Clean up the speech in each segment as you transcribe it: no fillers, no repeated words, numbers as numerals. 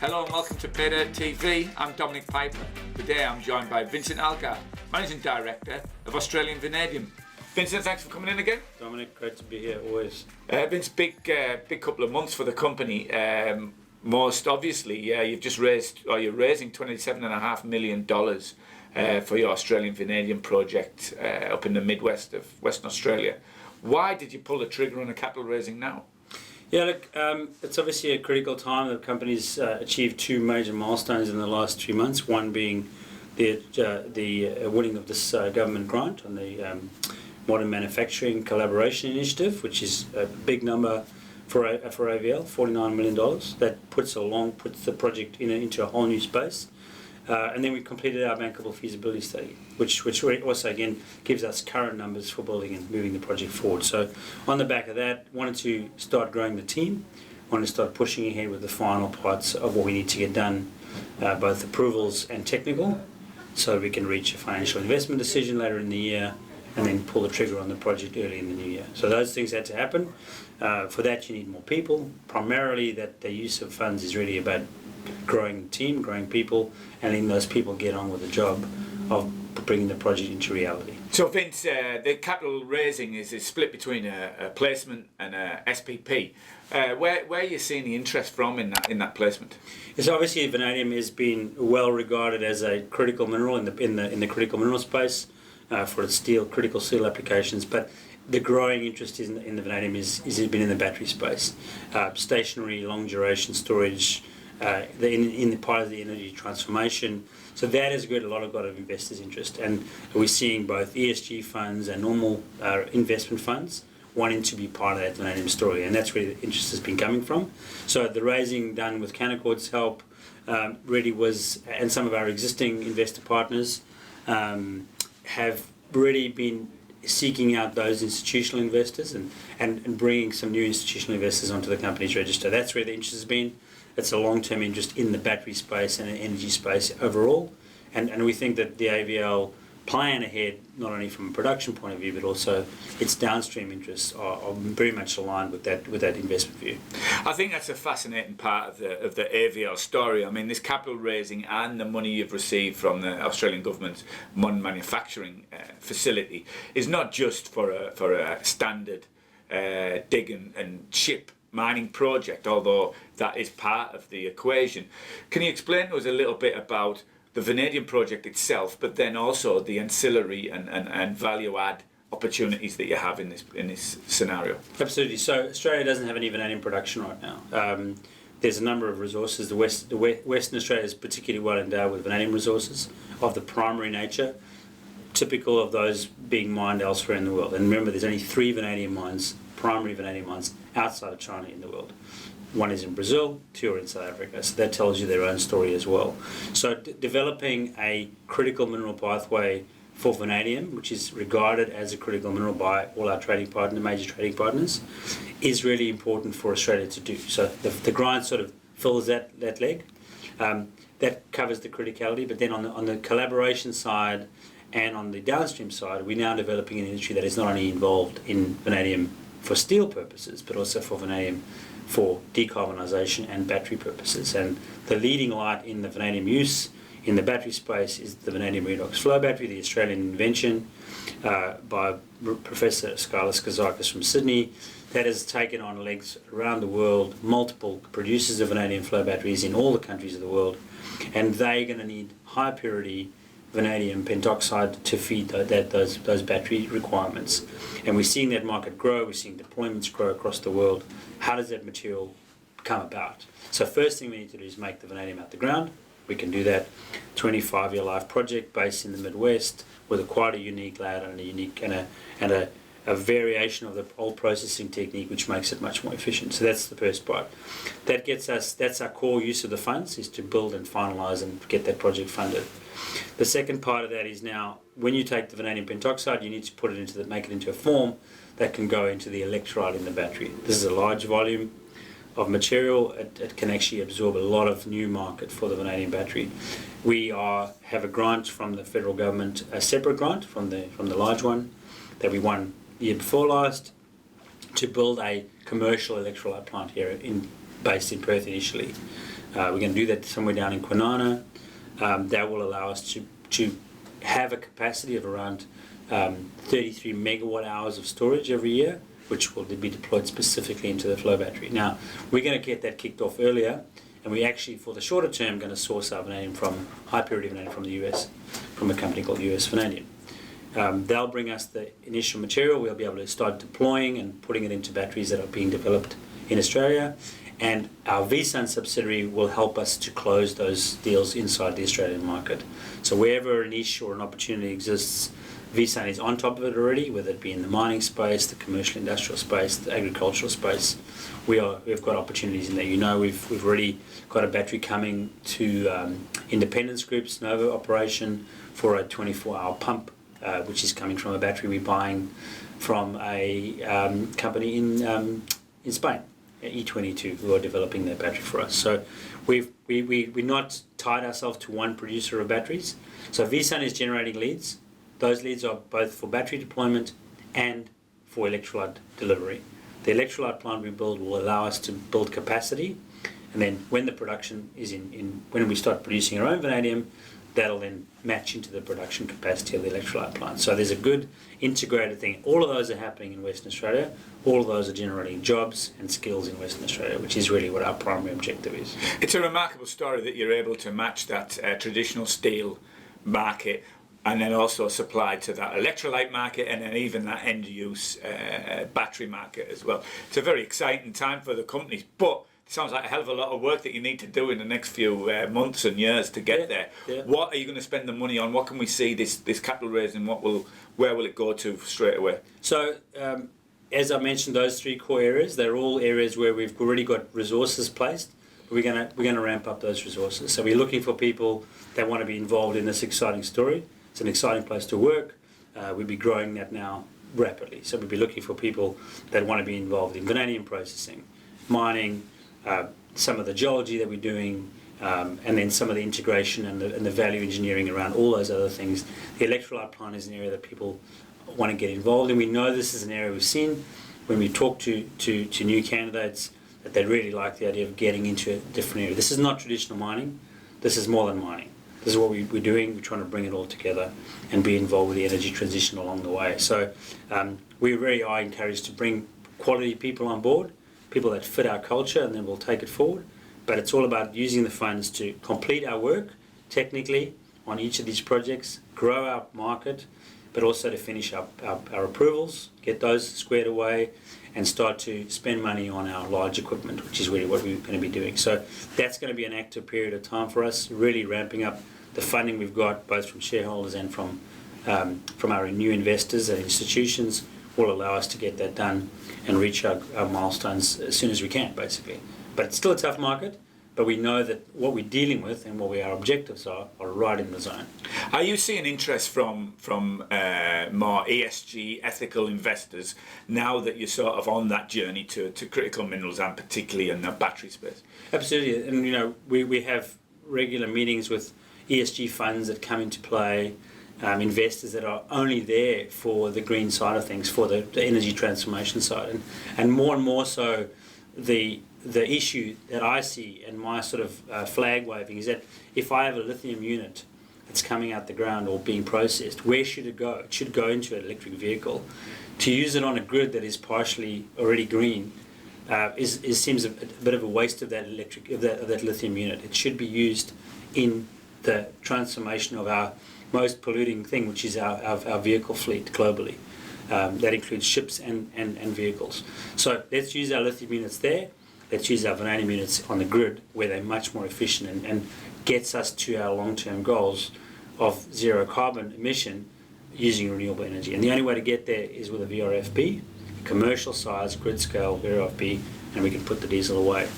Hello and welcome to Paydirt TV. I'm Dominic Piper. Today I'm joined by Vincent Algar, Managing Director of Australian Vanadium. Vincent, thanks for coming in again. Dominic, great to be here always. Vince, big couple of months for the company. Most obviously, you've just raised, or you're raising $27.5 million for your Australian Vanadium project up in the Midwest of Western Australia. Why did you pull the trigger on a capital raising now? Yeah, look, it's obviously a critical time. The company's achieved two major milestones in the last 3 months. One being the winning of this government grant on the Modern Manufacturing Collaboration Initiative, which is a big number for AVL, $49 million. That puts the project into a whole new space. And then we completed our bankable feasibility study, which also again gives us current numbers for building and moving the project forward. So on the back of that, wanted to start growing the team, wanted to start pushing ahead with the final parts of what we need to get done, both approvals and technical, so we can reach a financial investment decision later in the year and then pull the trigger on the project early in the new year. So those things had to happen. For that you need more people. Primarily that the use of funds is really about growing the team, growing people, and letting those people get on with the job of bringing the project into reality. So Vince, the capital raising is split between a placement and a SPP. Where are you seeing the interest from in that placement? Yes, obviously vanadium has been well regarded as a critical mineral in the critical mineral space for its critical steel applications, but the growing interest in the vanadium has been in the battery space, stationary, long duration storage, in the part of the energy transformation. So that has got a lot of investors' interest, and we're seeing both ESG funds and normal investment funds wanting to be part of that vanadium story, and that's where the interest has been coming from. So the raising done with Canaccord's help really was, and some of our existing investor partners have really been seeking out those institutional investors and bringing some new institutional investors onto the company's register. That's where the interest has been. It's a long-term interest in the battery space and the energy space overall, and we think that the AVL plan ahead, not only from a production point of view, but also its downstream interests are very much aligned with that investment view. I think that's a fascinating part of the AVL story. I mean, this capital raising and the money you've received from the Australian government's modern manufacturing facility is not just for a standard dig and ship mining project, although that is part of the equation. Can you explain to us a little bit about the vanadium project itself, but then also the ancillary and value add opportunities that you have in this scenario? Absolutely. So Australia doesn't have any vanadium production right now. There's a number of resources. Western Australia is particularly well endowed with vanadium resources of the primary nature, typical of those being mined elsewhere in the world. And remember, there's only 3 vanadium mines, primary vanadium mines, outside of China in the world. One is in Brazil, 2 are in South Africa, so that tells you their own story as well. So developing a critical mineral pathway for vanadium, which is regarded as a critical mineral by all our major trading partners, is really important for Australia to do. So the grant sort of fills that leg. That covers the criticality, but then on the collaboration side and on the downstream side, we're now developing an industry that is not only involved in vanadium for steel purposes, but also for vanadium for decarbonisation and battery purposes. And the leading light in the vanadium use in the battery space is the vanadium redox flow battery, the Australian invention by Professor Skylas Kazakis from Sydney, that has taken on legs around the world, multiple producers of vanadium flow batteries in all the countries of the world, and they're going to need high purity vanadium pentoxide to feed those battery requirements. And we're seeing that market grow, we're seeing deployments grow across the world. How does that material come about? So first thing we need to do is make the vanadium out the ground. We can do that. 25-year life project based in the Midwest with quite a unique layout and a variation of the old processing technique, which makes it much more efficient. So that's the first part. That's our core use of the funds, is to build and finalise and get that project funded. The second part of that is now, when you take the vanadium pentoxide, you need to put it make it into a form that can go into the electrolyte in the battery. This is a large volume of material. It can actually absorb a lot of new market for the vanadium battery. We have a grant from the federal government, a separate grant from the large one that we won the year before last, to build a commercial electrolyte plant here based in Perth initially. We're going to do that somewhere down in Kwinana. That will allow us to have a capacity of around 33 megawatt hours of storage every year, which will be deployed specifically into the flow battery. Now, we're going to get that kicked off earlier, and we actually, for the shorter term, going to source our vanadium from high purity vanadium from the US, from a company called US Vanadium. They'll bring us the initial material. We'll be able to start deploying and putting it into batteries that are being developed in Australia, and our VSUN subsidiary will help us to close those deals inside the Australian market. So wherever a niche or an opportunity exists, VSUN is on top of it already, whether it be in the mining space, the commercial industrial space, the agricultural space. We've got opportunities in there. You know, we've already got a battery coming to Independence Group's Nova operation for a 24-hour pump, which is coming from a battery we're buying from a company in Spain, E22, who are developing their battery for us. So we're not tied ourselves to one producer of batteries. So VSUN is generating leads. Those leads are both for battery deployment and for electrolyte delivery. The electrolyte plant we build will allow us to build capacity, and then when the production is when we start producing our own vanadium, that'll then match into the production capacity of the electrolyte plant. So there's a good integrated thing. All of those are happening in Western Australia. All of those are generating jobs and skills in Western Australia, which is really what our primary objective is. It's a remarkable story that you're able to match that traditional steel market and then also supply to that electrolyte market and then even that end-use battery market as well. It's a very exciting time for the companies, but it sounds like a hell of a lot of work that you need to do in the next few months and years to get there. Yeah. What are you going to spend the money on? What can we see this capital raising? Where will it go to straight away? So, as I mentioned, those three core areas, they're all areas where we've already got resources placed. We're going to ramp up those resources. So we're looking for people that want to be involved in this exciting story. It's an exciting place to work. We'll be growing that now rapidly. So we'll be looking for people that want to be involved in vanadium processing, mining, some of the geology that we're doing, and then some of the integration and the value engineering around all those other things. The electrolyte plant is an area that people want to get involved in. We know this is an area we've seen when we talk to new candidates that they really like the idea of getting into a different area. This is not traditional mining. This is more than mining. This is what we're doing. We're trying to bring it all together and be involved with the energy transition along the way. So we really are encouraged to bring quality people on board, people that fit our culture, and then we'll take it forward. But it's all about using the funds to complete our work technically on each of these projects, grow our market, but also to finish up our approvals, get those squared away, and start to spend money on our large equipment, which is really what we're going to be doing. So that's going to be an active period of time for us, really ramping up the funding we've got, both from shareholders and from our new investors and institutions, will allow us to get that done and reach our milestones as soon as we can, basically. But it's still a tough market, but we know that what we're dealing with and what our objectives are right in the zone. Are you seeing interest from more ESG ethical investors now that you're sort of on that journey to critical minerals and particularly in the battery space? Absolutely, and you know we have regular meetings with ESG funds that come into play, investors that are only there for the green side of things, for the energy transformation side, and more so the issue that I see and my sort of flag waving is that if I have a lithium unit that's coming out the ground or being processed, where should it go? It should go into an electric vehicle. To use it on a grid that is partially already green seems a bit of a waste of that that lithium unit. It should be used in the transformation of our most polluting thing, which is our vehicle fleet globally. That includes ships and vehicles. So let's use our lithium units there. Let's use our vanadium units on the grid where they're much more efficient and gets us to our long-term goals of zero carbon emission using renewable energy. And the only way to get there is with a VRFB, commercial size, grid scale VRFB, and we can put the diesel away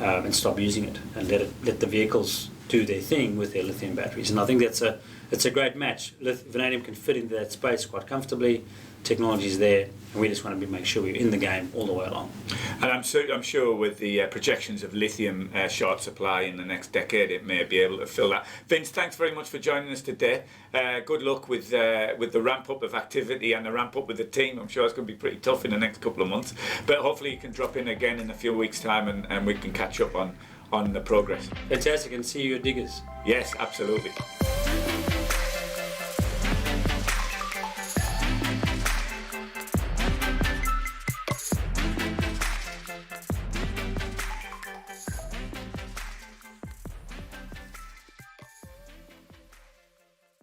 and stop using it and let the vehicles do their thing with their lithium batteries. And I think that's a great match. Vanadium can fit into that space quite comfortably. Technology is there, and we just want to make sure we're in the game all the way along. And I'm sure with the projections of lithium short supply in the next decade, it may be able to fill that. Vince, thanks very much for joining us today. Good luck with the ramp up of activity and the ramp up with the team. I'm sure it's going to be pretty tough in the next couple of months, but hopefully you can drop in again in a few weeks' time and we can catch up on on the progress. Fantastic, and see you at Diggers. Yes, absolutely.